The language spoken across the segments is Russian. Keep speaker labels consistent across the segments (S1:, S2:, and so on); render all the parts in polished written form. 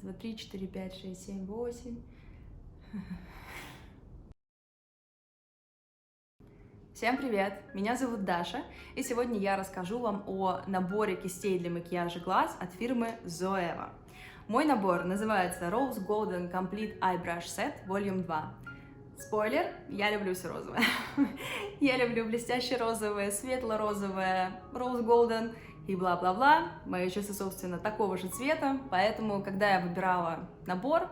S1: 2, 3, 4, 5, 6, 7, 8. Всем привет! Меня зовут Даша, и сегодня я расскажу вам о наборе кистей для макияжа глаз от фирмы Zoeva. Мой набор называется Rose Golden Complete Eye Brush Set Volume 2. Спойлер, я люблю все розовое. Я люблю блестящее розовое, светло-розовое, Rose Golden и бла-бла-бла. Мои часы, собственно, такого же цвета, поэтому, когда я выбирала набор,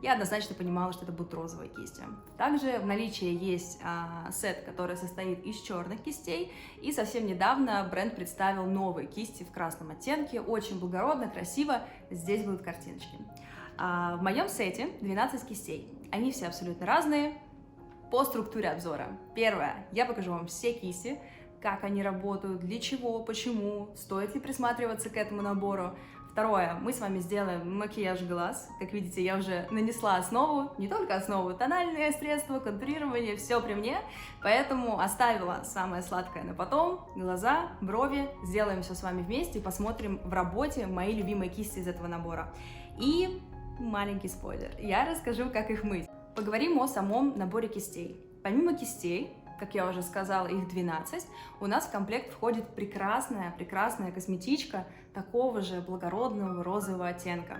S1: я однозначно понимала, что это будут розовые кисти. Также в наличии есть сет, который состоит из черных кистей, и совсем недавно бренд представил новые кисти в красном оттенке, очень благородно, красиво, здесь будут картиночки. В моем сете 12 кистей, они все абсолютно разные. По структуре обзора. Первое, я покажу вам все кисти, как они работают, для чего, почему, стоит ли присматриваться к этому набору. Второе, мы с вами сделаем макияж глаз. Как видите, я уже нанесла основу, не только основу, тональные средства, контурирование, все при мне. Поэтому оставила самое сладкое на потом, глаза, брови. Сделаем все с вами вместе и посмотрим в работе мои любимые кисти из этого набора. И маленький спойлер, я расскажу, как их мыть. Поговорим о самом наборе кистей. Помимо кистей, как я уже сказала, их 12, у нас в комплект входит прекрасная косметичка такого же благородного розового оттенка.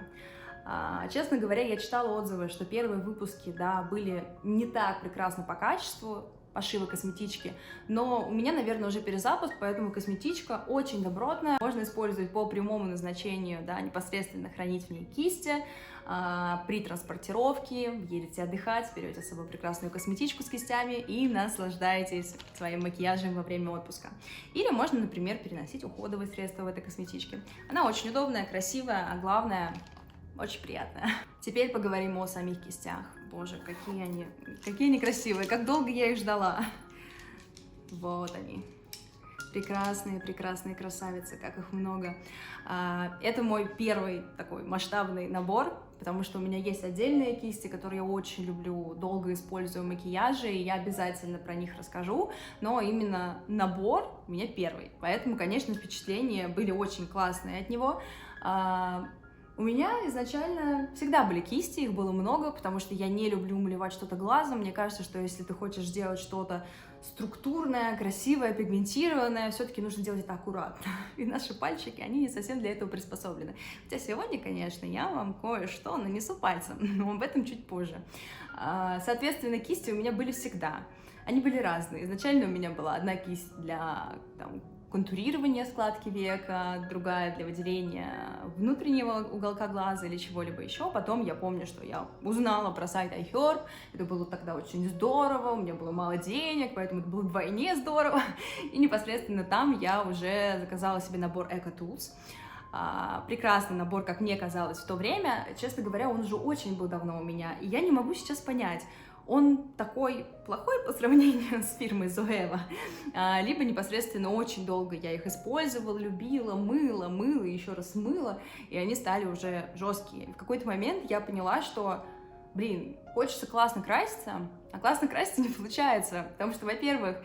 S1: Честно говоря, я читала отзывы, что первые выпуски, да, были не так прекрасны по качеству пошива косметички, но у меня, наверное, уже перезапуск, поэтому косметичка очень добротная, можно использовать по прямому назначению, да, непосредственно хранить в ней кисти, при транспортировке, едете отдыхать, берете с собой прекрасную косметичку с кистями и наслаждаетесь своим макияжем во время отпуска. Или можно, например, переносить уходовые средства в этой косметичке. Она очень удобная, красивая, а главное, очень приятная. Теперь поговорим о самих кистях. Боже, какие они красивые, как долго я их ждала. Вот они. Прекрасные красавицы, как их много. Это мой первый такой масштабный набор, потому что у меня есть отдельные кисти, которые я очень люблю, долго использую в макияже, и я обязательно про них расскажу, но именно набор у меня первый, поэтому, конечно, впечатления были очень классные от него. У меня изначально всегда были кисти, их было много, потому что я не люблю малевать что-то глазом. Мне кажется, что если ты хочешь сделать что-то структурное, красивое, пигментированное, все-таки нужно делать это аккуратно. И наши пальчики, они не совсем для этого приспособлены. Хотя сегодня, конечно, я вам кое-что нанесу пальцем, но об этом чуть позже. Соответственно, кисти у меня были всегда. Они были разные. Изначально у меня была одна кисть для контурирования складки века, другая для выделения внутреннего уголка глаза или чего-либо еще. Потом я помню, что я узнала про сайт iHerb, это было тогда очень здорово, у меня было мало денег, поэтому это было вдвойне здорово, и непосредственно там я уже заказала себе набор Eco Tools. Прекрасный набор, как мне казалось в то время. Честно говоря, он уже очень был давно у меня, и я не могу сейчас понять, он такой плохой по сравнению с фирмой Zoeva, либо непосредственно очень долго я их использовала, любила, мыла и еще раз мыла, и они стали уже жесткие. В какой-то момент я поняла, что, блин, хочется классно краситься, а классно краситься не получается, потому что, во-первых,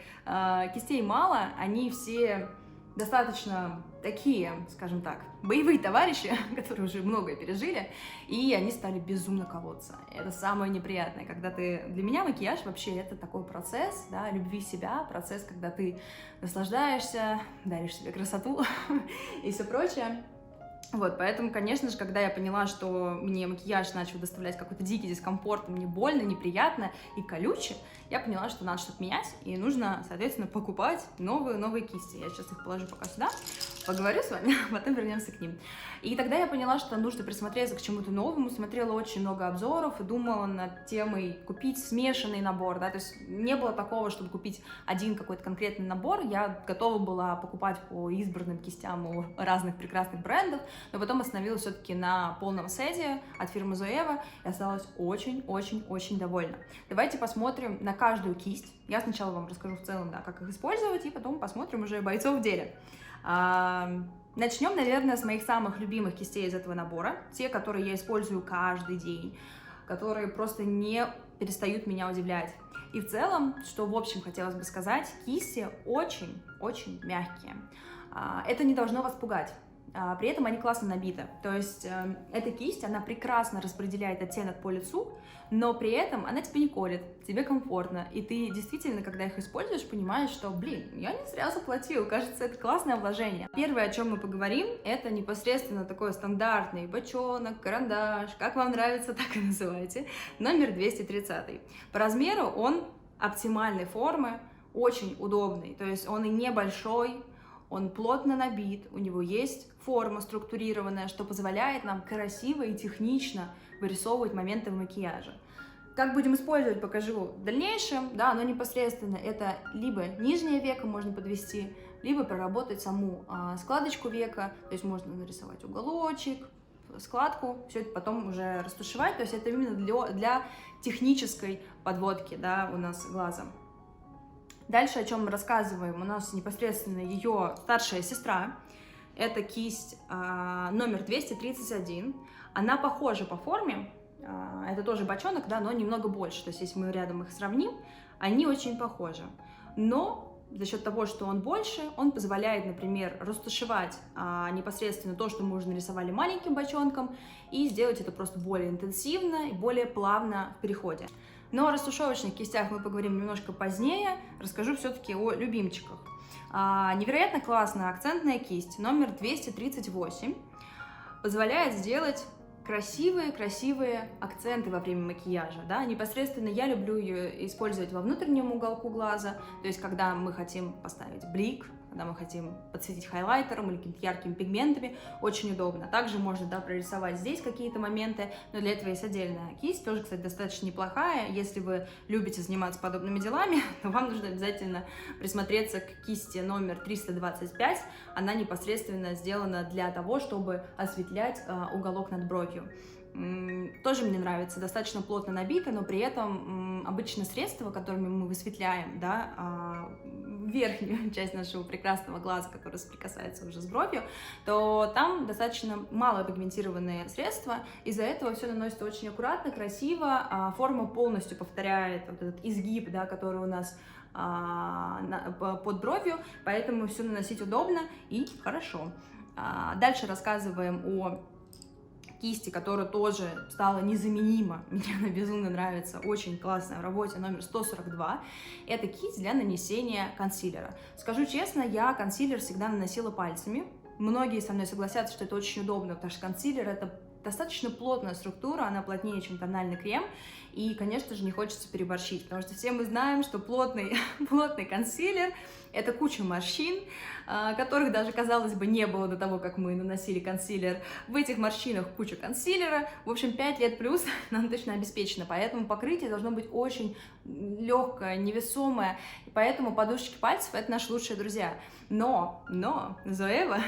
S1: кистей мало, они все достаточно такие, скажем так, боевые товарищи, которые уже многое пережили, и они стали безумно колоться. Это самое неприятное, когда ты... Для меня макияж вообще это такой процесс, да, любви себя, процесс, когда ты наслаждаешься, даришь себе красоту и все прочее. Вот, поэтому, конечно же, когда я поняла, что мне макияж начал доставлять какой-то дикий дискомфорт, мне больно, неприятно и колюче, я поняла, что надо что-то менять, и нужно, соответственно, покупать новые кисти. Я сейчас их положу пока сюда, поговорю с вами, потом вернемся к ним. И тогда я поняла, что нужно присмотреться к чему-то новому, смотрела очень много обзоров и думала над темой купить смешанный набор, да, то есть не было такого, чтобы купить один какой-то конкретный набор, я готова была покупать по избранным кистям у разных прекрасных брендов, но потом остановилась все-таки на полном сете от фирмы Zoeva и осталась очень довольна. Давайте посмотрим на каждую кисть. Я сначала вам расскажу в целом, да, как их использовать, и потом посмотрим уже бойцов в деле. Начнем, наверное, с моих самых любимых кистей из этого набора, те, которые я использую каждый день, которые просто не перестают меня удивлять. И в целом, что в общем хотелось бы сказать, кисти очень мягкие. Это не должно вас пугать. при этом они классно набиты. То есть эта кисть, она прекрасно распределяет оттенок по лицу, но при этом она тебя не колет, тебе комфортно, и ты действительно, когда их используешь, понимаешь, что, блин, я не зря заплатил, кажется, это классное вложение. Первое, о чем мы поговорим, это непосредственно такой стандартный бочонок, карандаш, как вам нравится, так и называйте, номер 230. По размеру он оптимальной формы, очень удобный, то есть он и небольшой, он плотно набит, у него есть форма структурированная, что позволяет нам красиво и технично вырисовывать моменты в макияже. Как будем использовать, покажу в дальнейшем, да, но непосредственно это либо нижнее веко можно подвести, либо проработать саму складочку века, то есть можно нарисовать уголочек, складку, все это потом уже растушевать, то есть это именно для технической подводки, да, у нас глаза. Дальше, о чем мы рассказываем, у нас непосредственно ее старшая сестра, это кисть номер 231, она похожа по форме, это тоже бочонок, да, но немного больше, то есть если мы рядом их сравним, они очень похожи, но за счет того, что он больше, он позволяет, например, растушевать непосредственно то, что мы уже нарисовали маленьким бочонком, и сделать это просто более интенсивно и более плавно в переходе. Но о растушевочных кистях мы поговорим немножко позднее, расскажу все-таки о любимчиках. Невероятно классная акцентная кисть номер 238 позволяет сделать красивые акценты во время макияжа, да, непосредственно я люблю ее использовать во внутреннем уголку глаза, то есть когда мы хотим поставить блик, когда мы хотим подсветить хайлайтером или какими-то яркими пигментами, очень удобно. Также можно, да, прорисовать здесь какие-то моменты, но для этого есть отдельная кисть, тоже, кстати, достаточно неплохая. Если вы любите заниматься подобными делами, то вам нужно обязательно присмотреться к кисти номер 325. Она непосредственно сделана для того, чтобы осветлять уголок над бровью. Тоже мне нравится, достаточно плотно набито, но при этом обычно средства, которыми мы высветляем, да, верхнюю часть нашего прекрасного глаза, который соприкасается уже с бровью, то там достаточно мало пигментированные средства, из-за этого все наносится очень аккуратно, красиво, форма полностью повторяет вот этот изгиб, да, который у нас под бровью, поэтому все наносить удобно и хорошо. Дальше рассказываем о кисти, которая тоже стала незаменима, мне она безумно нравится, очень классная в работе, номер 142, это кисть для нанесения консилера. Скажу честно, я консилер всегда наносила пальцами, многие со мной согласятся, что это очень удобно, потому что консилер это достаточно плотная структура, она плотнее, чем тональный крем, и, конечно же, не хочется переборщить, потому что все мы знаем, что плотный консилер — это куча морщин, которых даже, казалось бы, не было до того, как мы наносили консилер. В этих морщинах куча консилера, в общем, 5 лет плюс нам точно обеспечено, поэтому покрытие должно быть очень легкое, невесомое, и поэтому подушечки пальцев — это наши лучшие друзья. Но Zoeva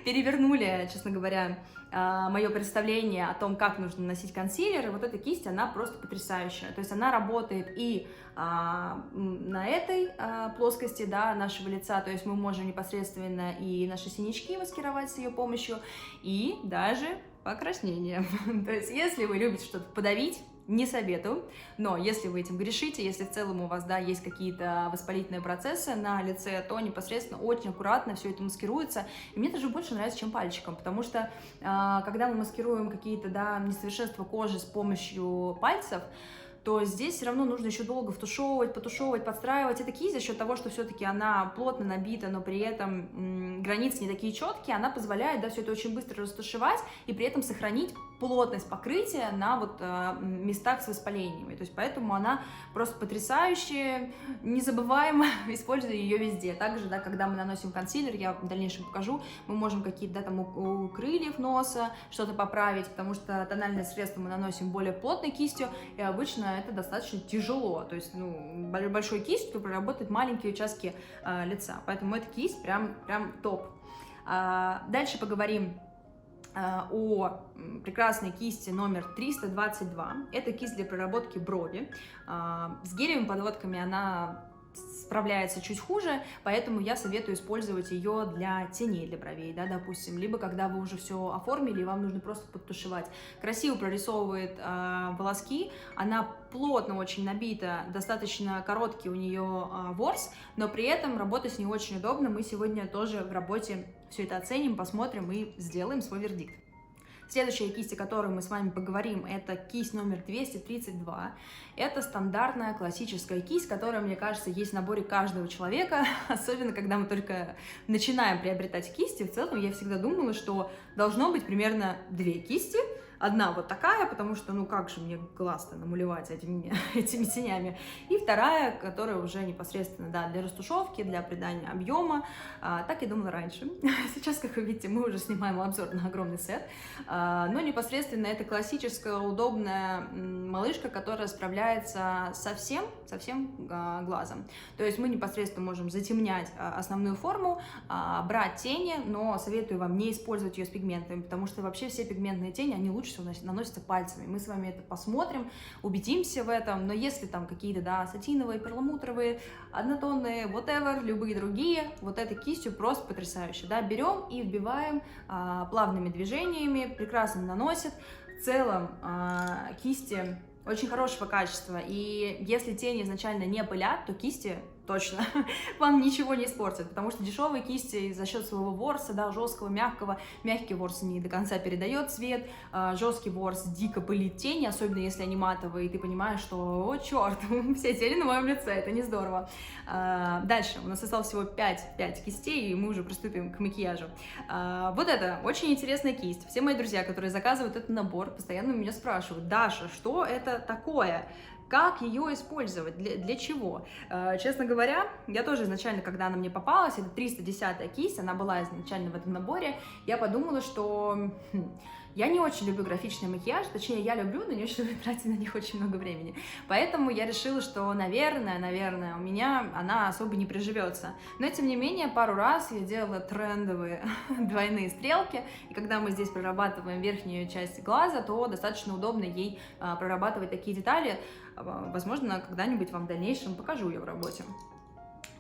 S1: перевернули, честно говоря, мое представление о том, как нужно наносить консилер, и вот эта кисть, она просто потрясающая. То есть она работает и на этой плоскости, да, нашего лица, то есть мы можем непосредственно и наши синячки маскировать с ее помощью, и даже покраснение. То есть если вы любите что-то подавить, не советую, но если вы этим грешите, если в целом у вас, да, есть какие-то воспалительные процессы на лице, то непосредственно очень аккуратно все это маскируется, и мне даже больше нравится, чем пальчиком, потому что когда мы маскируем какие-то, да, несовершенства кожи с помощью пальцев, то здесь все равно нужно еще долго втушевывать, потушевывать, подстраивать. Это кисть за счет того, что все-таки она плотно набита, но при этом границы не такие четкие, она позволяет, да, все это очень быстро растушевать и при этом сохранить плотность покрытия на вот местах с воспалениями. То есть поэтому она просто потрясающая, незабываемо, используя ее везде. Также, да, когда мы наносим консилер, я в дальнейшем покажу, мы можем какие-то, да, там у крыльев носа что-то поправить, потому что тональное средство мы наносим более плотной кистью, и обычно это достаточно тяжело, то есть, ну, большой кистью проработать маленькие участки лица, поэтому эта кисть прям топ. Дальше поговорим о прекрасной кисти номер 322. Это кисть для проработки брови. С гелевыми подводками она справляется чуть хуже, поэтому я советую использовать ее для теней для бровей, да, допустим, либо когда вы уже все оформили, и вам нужно просто подтушевать. Красиво прорисовывает волоски, она плотно очень набита, достаточно короткий у нее ворс, но при этом работать с ней очень удобно. Мы сегодня тоже в работе все это оценим, посмотрим и сделаем свой вердикт. Следующая кисть, о которой мы с вами поговорим, это кисть номер 232. Это стандартная классическая кисть, которая, мне кажется, есть в наборе каждого человека, особенно когда мы только начинаем приобретать кисти. В целом я всегда думала, что должно быть примерно 2 кисти. Одна вот такая, потому что, ну как же мне глаз-то намалевать этими тенями. И вторая, которая уже непосредственно, да, для растушевки, для придания объема. Так я думала раньше. Сейчас, как вы видите, мы уже снимаем обзор на огромный сет. Но непосредственно это классическая, удобная малышка, которая справляется со всем глазом. То есть мы непосредственно можем затемнять основную форму, брать тени, но советую вам не использовать ее с пигментами, потому что вообще все пигментные тени, они лучше всего наносятся пальцами. Мы с вами это посмотрим, убедимся в этом, но если там какие-то, да, сатиновые, перламутровые, однотонные, whatever, любые другие, вот этой кистью просто потрясающе, да, берем и вбиваем плавными движениями, прекрасно наносит. В целом кисти очень хорошего качества, и если тени изначально не пылят, то кисти точно вам ничего не испортят, потому что дешевые кисти за счет своего ворса, да, жесткого, мягкого, мягкий ворс не до конца передает цвет, жесткий ворс дико пылит тени, особенно если они матовые, и ты понимаешь, что, о, черт, все тени на моем лице, это не здорово. Дальше, у нас осталось всего 5 кистей, и мы уже приступим к макияжу. Вот это очень интересная кисть. Все мои друзья, которые заказывают этот набор, постоянно меня спрашивают: Даша, что это такое? Как ее использовать? Для чего? Честно говоря, я тоже изначально, когда она мне попалась, это 310-я кисть, она была изначально в этом наборе, я подумала, что я не очень люблю графичный макияж, точнее, я люблю, но не очень люблю тратить на них очень много времени. Поэтому я решила, что, наверное, у меня она особо не приживется. Но, тем не менее, пару раз я делала трендовые двойные стрелки, и когда мы здесь прорабатываем верхнюю часть глаза, то достаточно удобно ей прорабатывать такие детали. Возможно, когда-нибудь вам в дальнейшем покажу ее в работе.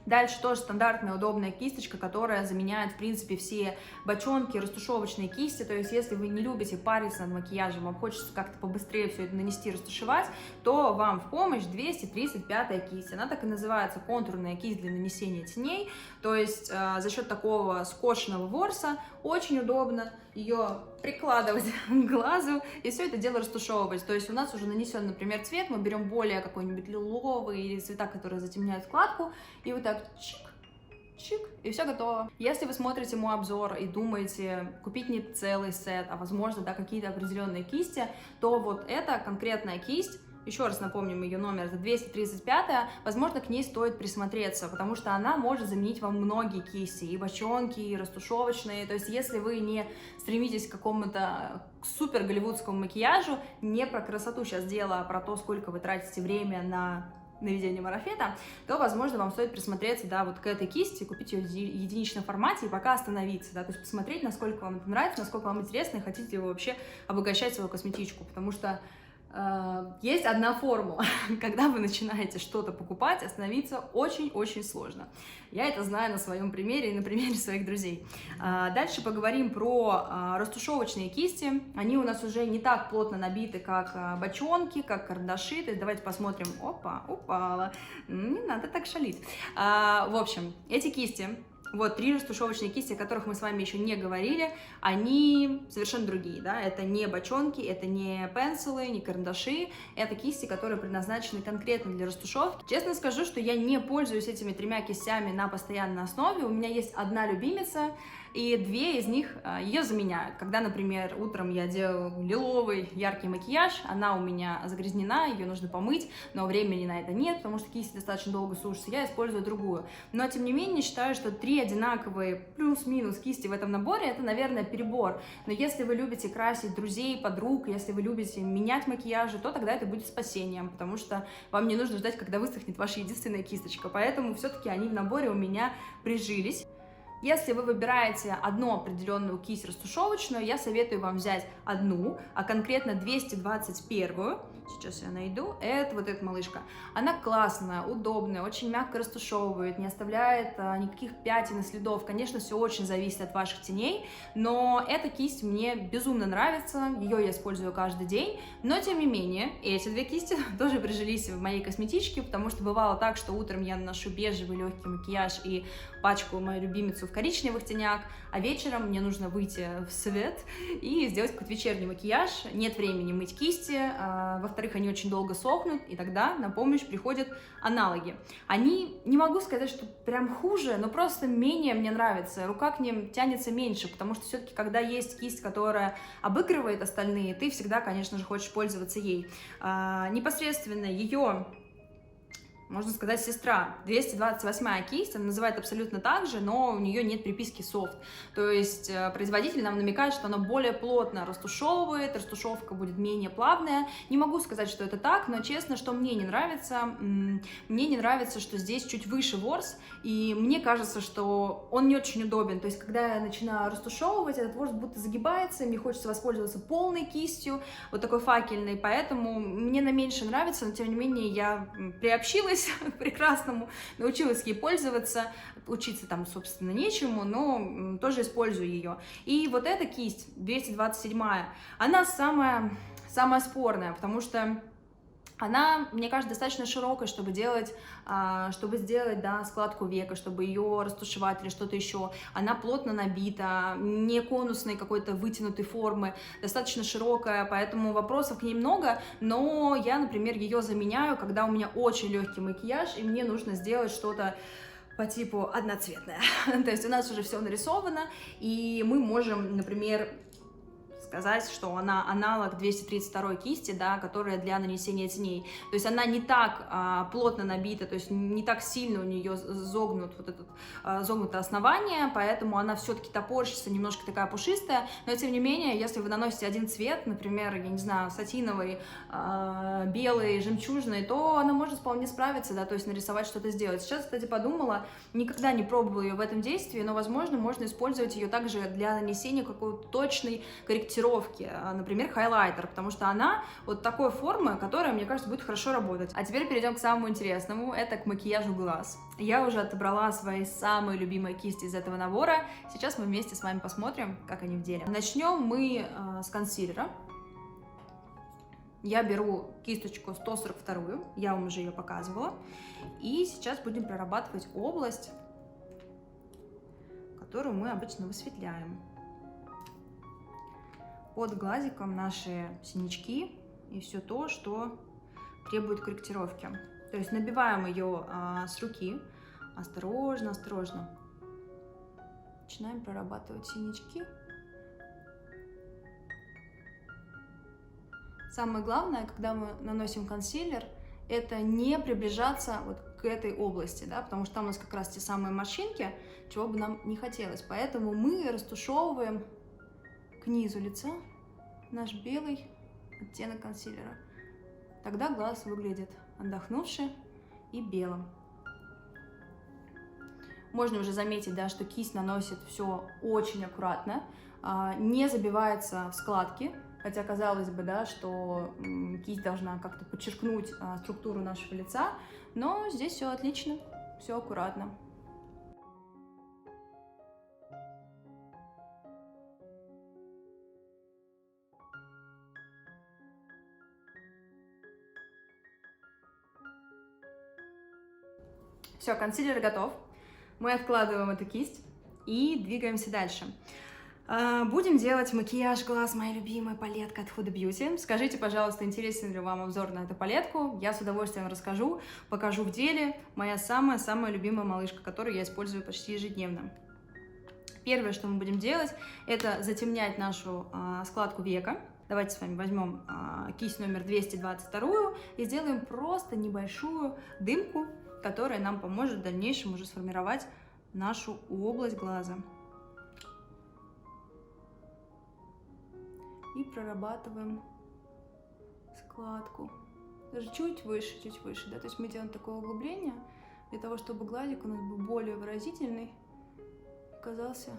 S1: Дальше тоже стандартная удобная кисточка, которая заменяет, в принципе, все бочонки, растушевочные кисти. То есть, если вы не любите париться над макияжем, вам хочется как-то побыстрее все это нанести, растушевать, то вам в помощь 235-я кисть. Она так и называется, контурная кисть для нанесения теней. То есть, за счет такого скошенного ворса очень удобно ее прикладывать к глазу и все это дело растушевывать. То есть у нас уже нанесен, например, цвет, мы берем более какой-нибудь лиловый или цвета, которые затемняют складку, и вот так чик, чик, и все готово. Если вы смотрите мой обзор и думаете купить не целый сет, а возможно, да, какие-то определенные кисти, то вот эта конкретная кисть, еще раз напомним ее номер, это 235-я, возможно, к ней стоит присмотреться, потому что она может заменить вам многие кисти, и бочонки, и растушевочные. То есть, если вы не стремитесь к какому-то супер голливудскому макияжу, не про красоту сейчас дело, а про то, сколько вы тратите время на наведение марафета, то, возможно, вам стоит присмотреться, да, вот к этой кисти, купить ее в единичном формате и пока остановиться, да, то есть посмотреть, насколько вам это нравится, насколько вам интересно, и хотите ли вы вообще обогащать свою косметичку, потому что есть одна формула, когда вы начинаете что-то покупать, остановиться очень-очень сложно. Я это знаю на своем примере и на примере своих друзей. Дальше поговорим про растушевочные кисти. Они у нас уже не так плотно набиты, как бочонки, как карандаши. То есть давайте посмотрим. Опа, упала. Не надо так шалить. В общем, эти кисти, вот 3 растушевочные кисти, о которых мы с вами еще не говорили, они совершенно другие, да, это не бочонки, это не пенсилы, не карандаши, это кисти, которые предназначены конкретно для растушевки. Честно скажу, что я не пользуюсь этими 3 кистями на постоянной основе, у меня есть одна любимица, и 2 из них ее заменяют. Когда, например, утром я делаю лиловый яркий макияж, она у меня загрязнена, ее нужно помыть, но времени на это нет, потому что кисти достаточно долго сушатся, я использую другую. Но, тем не менее, считаю, что 3 одинаковые плюс-минус кисти в этом наборе, это, наверное, перебор. Но если вы любите красить друзей, подруг, если вы любите менять макияжи, то тогда это будет спасением, потому что вам не нужно ждать, когда высохнет ваша единственная кисточка. Поэтому все-таки они в наборе у меня прижились. Если вы выбираете одну определенную кисть растушевочную, я советую вам взять одну, а конкретно 221. Сейчас я найду. Это вот эта малышка. Она классная, удобная, очень мягко растушевывает, не оставляет никаких пятен и следов. Конечно, все очень зависит от ваших теней, но эта кисть мне безумно нравится, ее я использую каждый день. Но, тем не менее, эти две кисти тоже прижились в моей косметичке, потому что бывало так, что утром я наношу бежевый легкий макияж и пачкаю мою любимицу в коричневых тенях, а вечером мне нужно выйти в свет и сделать какой-то вечерний макияж. Нет времени мыть кисти, во-вторых, они очень долго сохнут, и тогда на помощь приходят аналоги. Они, не могу сказать, что прям хуже, но просто менее мне нравятся. Рука к ним тянется меньше, потому что все-таки, когда есть кисть, которая обыгрывает остальные, ты всегда, конечно же, хочешь пользоваться ей. Непосредственно ее, можно сказать, сестра, 228-я кисть, она называет абсолютно так же, но у нее нет приписки soft. То есть производитель нам намекает, что она более плотно растушевывает, растушевка будет менее плавная. Не могу сказать, что это так, но честно, что мне не нравится, что здесь чуть выше ворс, и мне кажется, что он не очень удобен. То есть когда я начинаю растушевывать, этот ворс будто загибается, мне хочется воспользоваться полной кистью, вот такой факельной, поэтому мне она меньше нравится, но тем не менее я приобщилась к прекрасному, научилась ей пользоваться, учиться там, собственно, нечему, но тоже использую ее. И вот эта кисть, 227-я, она самая спорная, потому что она, мне кажется, достаточно широкая, чтобы сделать, да, складку века, чтобы ее растушевать или что-то еще. Она плотно набита, не конусной какой-то вытянутой формы, достаточно широкая, поэтому вопросов к ней много, но я, например, ее заменяю, когда у меня очень легкий макияж, и мне нужно сделать что-то по типу одноцветное. То есть у нас уже все нарисовано, и мы можем, например, сказать, что она аналог 232 кисти, да, которая для нанесения теней. То есть она не так плотно набита, то есть не так сильно у нее загнуто основание, поэтому она все-таки топорщится, немножко такая пушистая, но тем не менее, если вы наносите один цвет, например, я не знаю, сатиновый, белый, жемчужный, то она может вполне справиться, да, то есть нарисовать что-то сделать. Сейчас, кстати, подумала, никогда не пробовала ее в этом действии, но, возможно, можно использовать ее также для нанесения какой-то точной корректировки, например, хайлайтер, потому что она вот такой формы, которая, мне кажется, будет хорошо работать. А теперь перейдем к самому интересному, это к макияжу глаз. Я уже отобрала свои самые любимые кисти из этого набора, сейчас мы вместе с вами посмотрим, как они в деле. Начнем мы с консилера. Я беру кисточку 142, я вам уже ее показывала, и сейчас будем прорабатывать область, которую мы обычно высветляем. Под глазиком наши синячки и все то, что требует корректировки. То есть набиваем ее с руки, осторожно, осторожно. Начинаем прорабатывать синячки. Самое главное, когда мы наносим консилер, это не приближаться вот к этой области, да, потому что там у нас как раз те самые морщинки, чего бы нам не хотелось. Поэтому мы растушевываем к низу лица наш белый оттенок консилера. Тогда глаз выглядит отдохнувше и белым. Можно уже заметить, да, что кисть наносит все очень аккуратно, не забивается в складки, хотя казалось бы, да, что кисть должна как-то подчеркнуть структуру нашего лица, но здесь все отлично, все аккуратно. Все, консилер готов. Мы откладываем эту кисть и двигаемся дальше. Будем делать макияж глаз, моя любимая палетка от Huda Beauty. Скажите, пожалуйста, интересен ли вам обзор на эту палетку? Я с удовольствием расскажу, покажу в деле. Моя самая-самая любимая малышка, которую я использую почти ежедневно. Первое, что мы будем делать, это затемнять нашу складку века. Давайте с вами возьмем кисть номер 222 и сделаем просто небольшую дымку, которая нам поможет в дальнейшем уже сформировать нашу область глаза. И прорабатываем складку. Даже чуть выше, да, то есть мы делаем такое углубление для того, чтобы глазик у нас был более выразительный, казался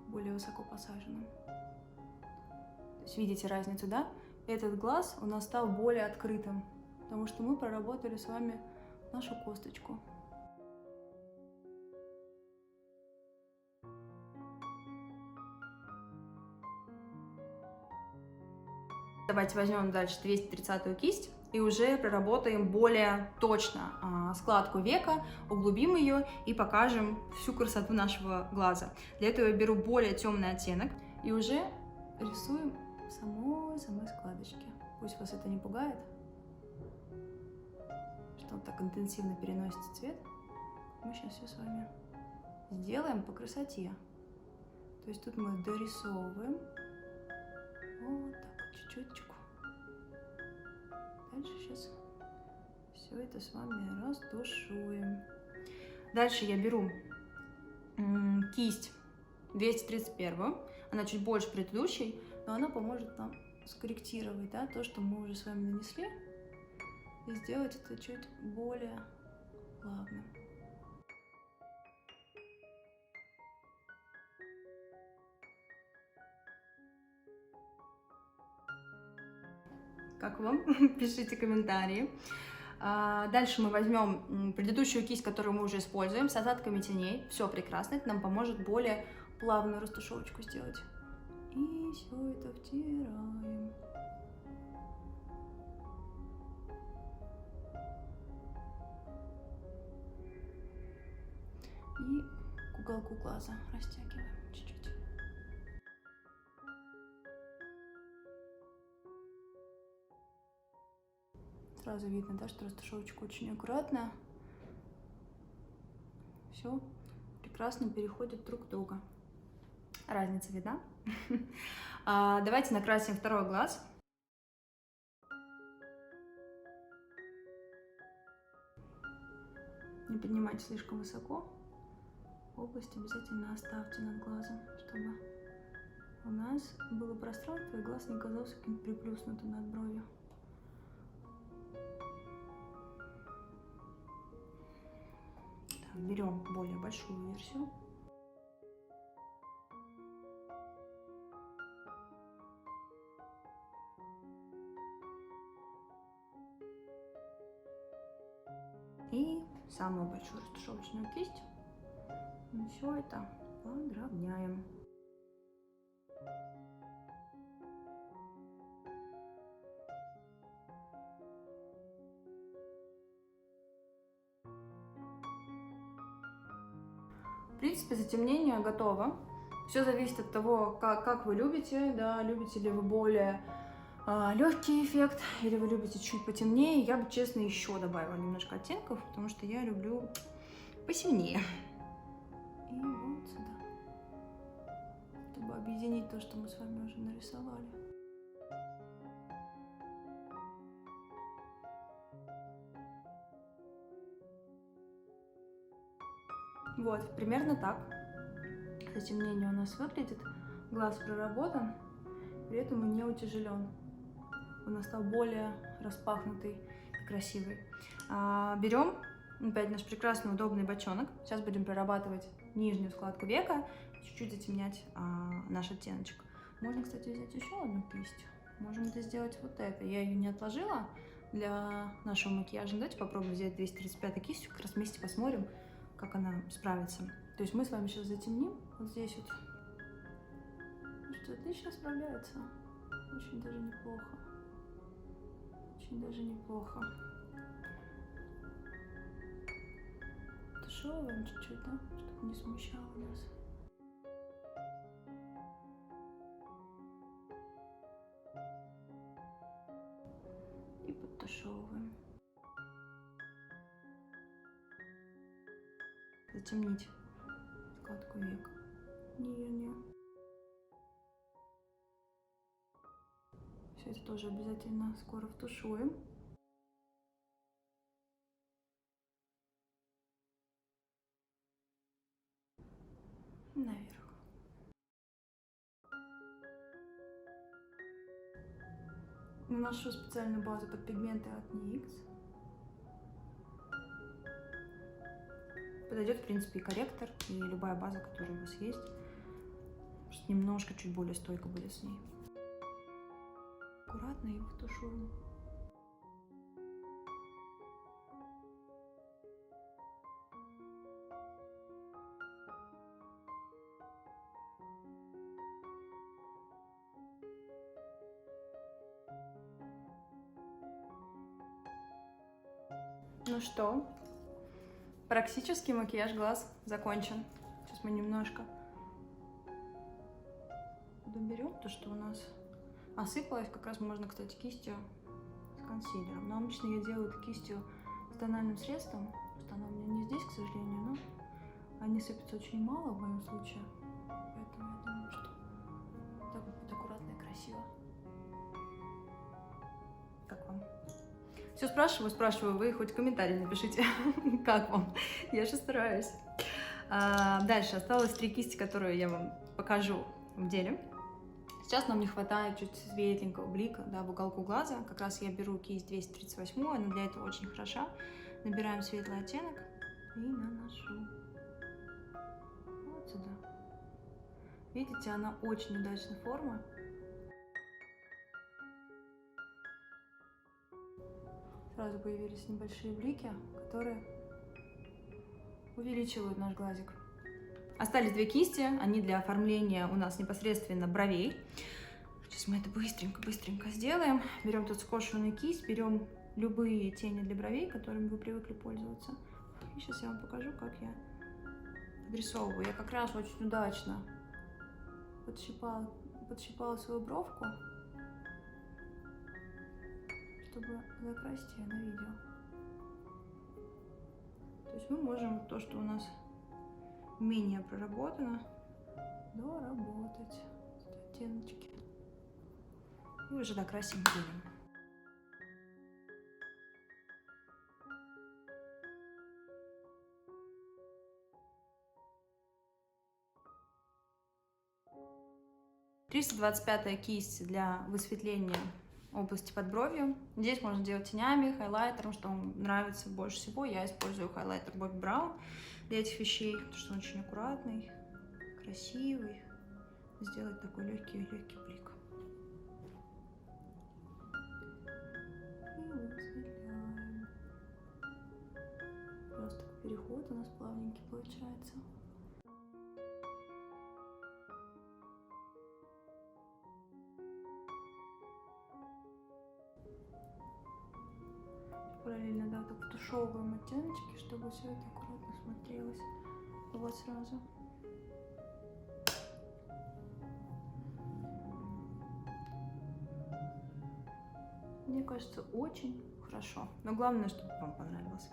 S1: более высоко посаженным. То есть видите разницу, да? Этот глаз у нас стал более открытым, потому что мы проработали с вами нашу косточку. Давайте возьмем дальше 230-ю кисть и уже проработаем более точно складку века, углубим ее и покажем всю красоту нашего глаза. Для этого я беру более темный оттенок и уже рисуем в самой складочке. Пусть вас это не пугает, что он так интенсивно переносит цвет. Мы сейчас все с вами сделаем по красоте. То есть тут мы дорисовываем. Вот так вот, чуть-чуть. Дальше сейчас все это с вами растушуем. Дальше я беру кисть 231. Она чуть больше предыдущей, но она поможет нам скорректировать, да, то, что мы уже с вами нанесли, и сделать это чуть более плавным. Как вам? Пишите комментарии. Дальше мы возьмем предыдущую кисть, которую мы уже используем, с остатками теней. Все прекрасно, это нам поможет более плавную растушевочку сделать. И все это втираем. И к уголку глаза растягиваем чуть-чуть. Сразу видно, да, что растушевочка очень аккуратная. Все прекрасно переходит друг в друга. Разница видна? Давайте накрасим второй глаз. Не поднимайте слишком высоко. Область обязательно оставьте над глазом, чтобы у нас было пространство и глаз не казался каким-то приплюснутым над бровью. Так, берем более большую версию. И самую большую растушевочную кисть. И все это подровняем. В принципе, затемнение готово. Все зависит от того, как вы любите, да, любите ли вы более легкий эффект, или вы любите чуть потемнее. Я бы, честно, еще добавила немножко оттенков, потому что я люблю посильнее. И вот сюда, чтобы объединить то, что мы с вами уже нарисовали. Вот, примерно так затемнение у нас выглядит. Глаз проработан, при этом он не утяжелен. Он стал более распахнутый и красивый. Берем опять наш прекрасный удобный бочонок. Сейчас будем прорабатывать нижнюю складку века, чуть-чуть затемнять наш оттеночек. Можно, кстати, взять еще одну кисть. Можем это сделать вот это. Я ее не отложила для нашего макияжа. Давайте попробуем взять 235 кистью, как раз вместе посмотрим, как она справится. То есть мы с вами сейчас затемним вот здесь вот. Ну что, отлично справляется. Очень даже неплохо. Очень даже неплохо. Тушевываем чуть-чуть, да, чтобы не смущало нас. И подтушевываем. Затемнить складку век нижнюю. Все это тоже обязательно скоро втушуем. Наверх. Наношу специальную базу под пигменты от NYX. Подойдет, в принципе, и корректор, и любая база, которая у вас есть. Просто немножко чуть более стойко будет с ней. Аккуратно и потушуем. Ну что, практически макияж глаз закончен. Сейчас мы немножко доберем то, что у нас осыпалось. Как раз можно, кстати, кистью с консилером. Но обычно я делаю это кистью с тональным средством. Просто она у меня не здесь, к сожалению, но они сыпятся очень мало в моем случае. Поэтому я думаю, что так будет аккуратно и красиво. Как вам? Все спрашиваю, вы хоть комментарий напишите, как вам. Я же стараюсь. Дальше осталось 3 кисти, которые я вам покажу в деле. Сейчас нам не хватает чуть светленького блика, да, в уголку глаза. Как раз я беру кисть 238, она для этого очень хороша. Набираем светлый оттенок и наношу вот сюда. Видите, она очень удачная форма. Сразу появились небольшие блики, которые увеличивают наш глазик. Остались 2 кисти, они для оформления у нас непосредственно бровей. Сейчас мы это быстренько сделаем. Берем тут скошенную кисть, берем любые тени для бровей, которыми вы привыкли пользоваться. И сейчас я вам покажу, как я подрисовываю. Я как раз очень удачно подщипала свою бровку, чтобы закрасить ее на видео. То есть мы можем то, что у нас менее проработано, доработать оттеночки. И уже докрасим гелем. «325-я кисть для высветления области под бровью. Здесь можно делать тенями, хайлайтером, что вам нравится больше всего. Я использую хайлайтер Bobbi Brown для этих вещей, потому что он очень аккуратный, красивый. Сделать такой легкий блик. И высветляем. Просто переход у нас плавненький получается. Параллельно, да, так потушевываем оттеночки, чтобы все это аккуратно смотрелось вот сразу. Мне кажется, очень хорошо. Но главное, чтобы вам понравилось.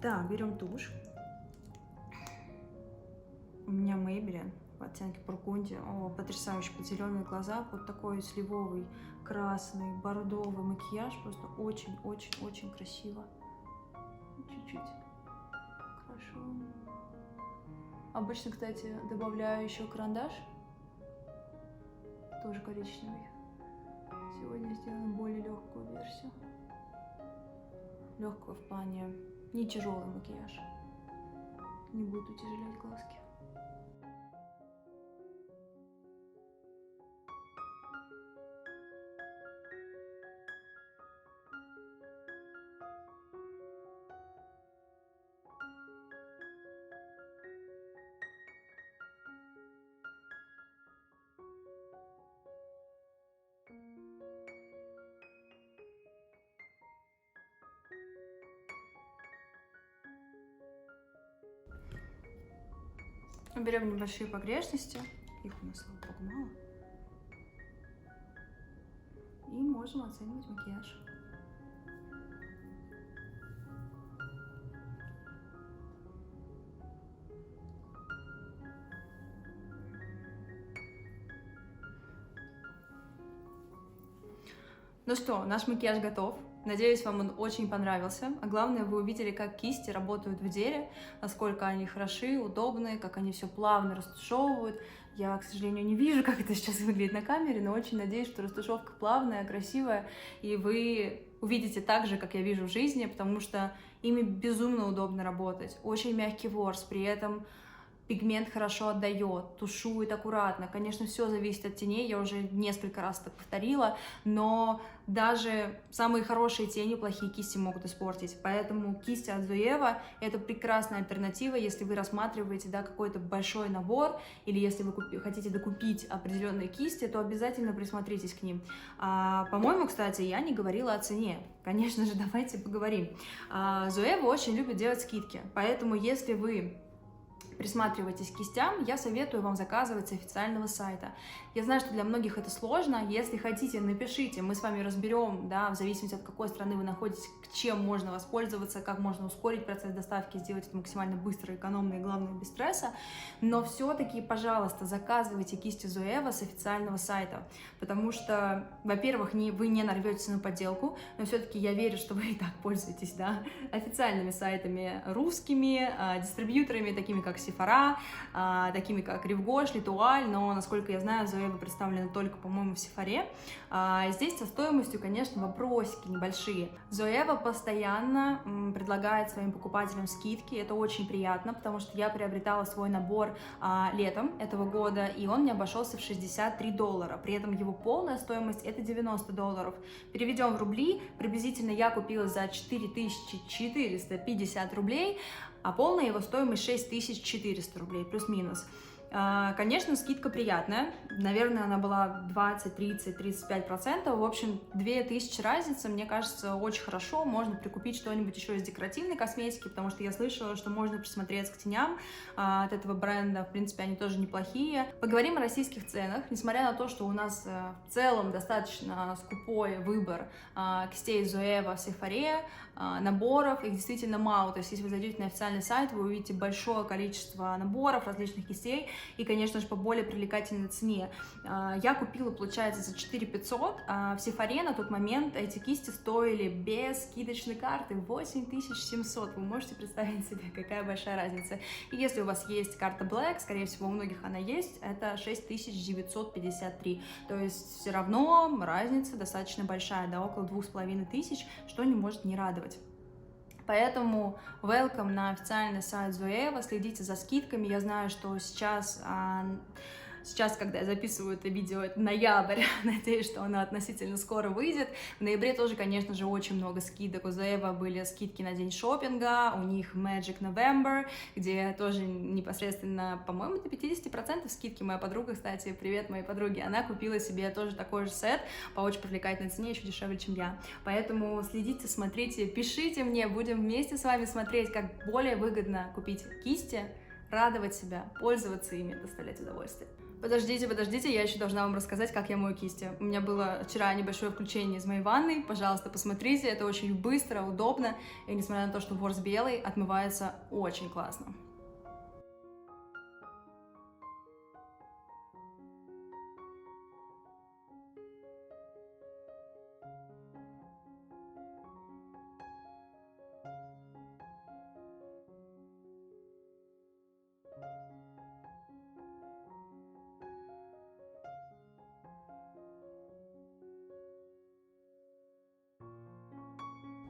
S1: Так, берем тушь. У меня Maybelline в оттенке бургундия. О, потрясающе, под зеленые глаза. Вот такой сливовый, красный, бордовый макияж. Просто очень красиво. Чуть-чуть хорошо. Обычно, кстати, добавляю еще карандаш. Тоже коричневый. Сегодня сделаем более легкую версию. Легкую в плане не тяжелый макияж. Не будет утяжелять глазки. Берем небольшие погрешности, их у нас, слава богу, мало, и можем оценивать макияж. Ну что, наш макияж готов. Надеюсь, вам он очень понравился. А главное, вы увидели, как кисти работают в деле, насколько они хороши, удобные, как они все плавно растушевывают. Я, к сожалению, не вижу, как это сейчас выглядит на камере, но очень надеюсь, что растушевка плавная, красивая, и вы увидите так же, как я вижу в жизни, потому что ими безумно удобно работать. Очень мягкий ворс, при этом пигмент хорошо отдает, тушует аккуратно. Конечно, все зависит от теней, я уже несколько раз это повторила, но даже самые хорошие тени плохие кисти могут испортить. Поэтому кисти от Zoeva — это прекрасная альтернатива, если вы рассматриваете, да, какой-то большой набор, или если вы хотите докупить определенные кисти, то обязательно присмотритесь к ним. По-моему, кстати, я не говорила о цене. Конечно же, давайте поговорим. Zoeva очень любит делать скидки, поэтому если вы присматривайтесь к кистям, я советую вам заказывать с официального сайта. Я знаю, что для многих это сложно. Если хотите, напишите, мы с вами разберем, да, в зависимости от какой страны вы находитесь, чем можно воспользоваться, как можно ускорить процесс доставки, сделать это максимально быстро, экономно и, главное, без стресса. Но все-таки, пожалуйста, заказывайте кисти Zoeva с официального сайта, потому что, во-первых, вы не нарветесь на подделку, но все-таки я верю, что вы и так пользуетесь, да, официальными сайтами русскими, дистрибьюторами, такими как Sephora, такими как Ревгош, Литуаль, но, насколько я знаю, Zoeva представлена только, по-моему, в Sephora. Здесь со стоимостью, конечно, вопросики небольшие. Zoeva постоянно предлагает своим покупателям скидки, это очень приятно, потому что я приобретала свой набор летом этого года, и он мне обошелся в $63, при этом его полная стоимость это $90. Переведем в рубли, приблизительно я купила за 4450 рублей, а полная его стоимость 6400 рублей, плюс-минус. Конечно, скидка приятная, наверное, она была 20, 30, 35%, в общем, 2000 разница, мне кажется, очень хорошо, можно прикупить что-нибудь еще из декоративной косметики, потому что я слышала, что можно присмотреться к теням от этого бренда, в принципе, они тоже неплохие. Поговорим о российских ценах, несмотря на то, что у нас в целом достаточно скупой выбор кистей Zoeva в Sephora, наборов, их действительно мало, то есть если вы зайдете на официальный сайт, вы увидите большое количество наборов, различных кистей, и, конечно же, по более привлекательной цене. Я купила, получается, за 4500, а в Sephora на тот момент эти кисти стоили без скидочной карты 8700, вы можете представить себе, какая большая разница. И если у вас есть карта Black, скорее всего, у многих она есть, это 6953, то есть все равно разница достаточно большая, да, около 2500, что не может не радовать. Поэтому welcome на официальный сайт Zoeva, следите за скидками. Я знаю, что сейчас, когда я записываю это видео, это ноябрь, надеюсь, что оно относительно скоро выйдет. В ноябре тоже, конечно же, очень много скидок. У Zoeva были скидки на день шопинга, у них Magic November, где тоже непосредственно, по-моему, до 50% скидки. Моя подруга, кстати, привет моей подруге, она купила себе тоже такой же сет по очень привлекательной цене, еще дешевле, чем я. Поэтому следите, смотрите, пишите мне, будем вместе с вами смотреть, как более выгодно купить кисти, радовать себя, пользоваться ими, доставлять удовольствие. Подождите, я еще должна вам рассказать, как я мою кисти. У меня было вчера небольшое включение из моей ванной, пожалуйста, посмотрите, это очень быстро, удобно, и несмотря на то, что ворс белый, отмывается очень классно.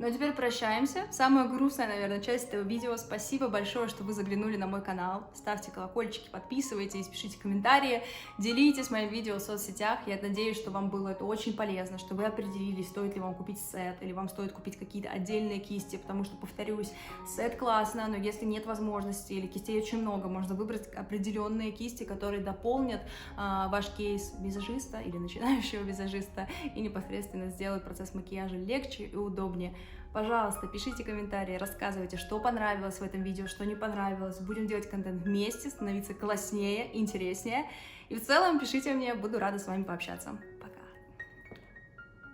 S1: Ну а теперь прощаемся. Самая грустная, наверное, часть этого видео. Спасибо большое, что вы заглянули на мой канал. Ставьте колокольчики, подписывайтесь, пишите комментарии, делитесь моим видео в соцсетях. Я надеюсь, что вам было это очень полезно, что вы определились, стоит ли вам купить сет, или вам стоит купить какие-то отдельные кисти, потому что, повторюсь, сет классно, но если нет возможности, или кистей очень много, можно выбрать определенные кисти, которые дополнят ваш кейс визажиста или начинающего визажиста и непосредственно сделают процесс макияжа легче и удобнее. Пожалуйста, пишите комментарии, рассказывайте, что понравилось в этом видео, что не понравилось. Будем делать контент вместе, становиться класснее, интереснее. И в целом пишите мне, буду рада с вами пообщаться.